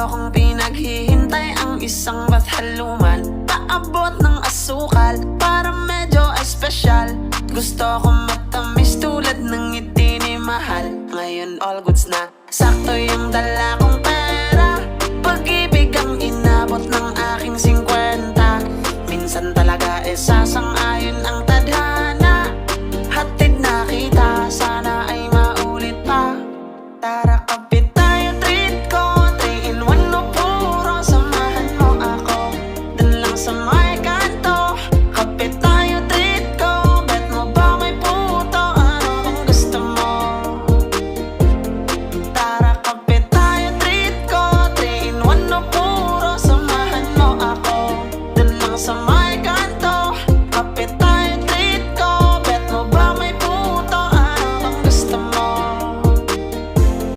kong pinaghihintay ang isang bathaluman, paabot ng asukal para medyo espesyal. Gusto kong matamis tulad ng ngiti ni mahal. Ngayon all goods na, sakto yung dala kong pera. Pag-ibig ang inabot ng aking 50. Minsan talaga sasang-ayon ang tadhana.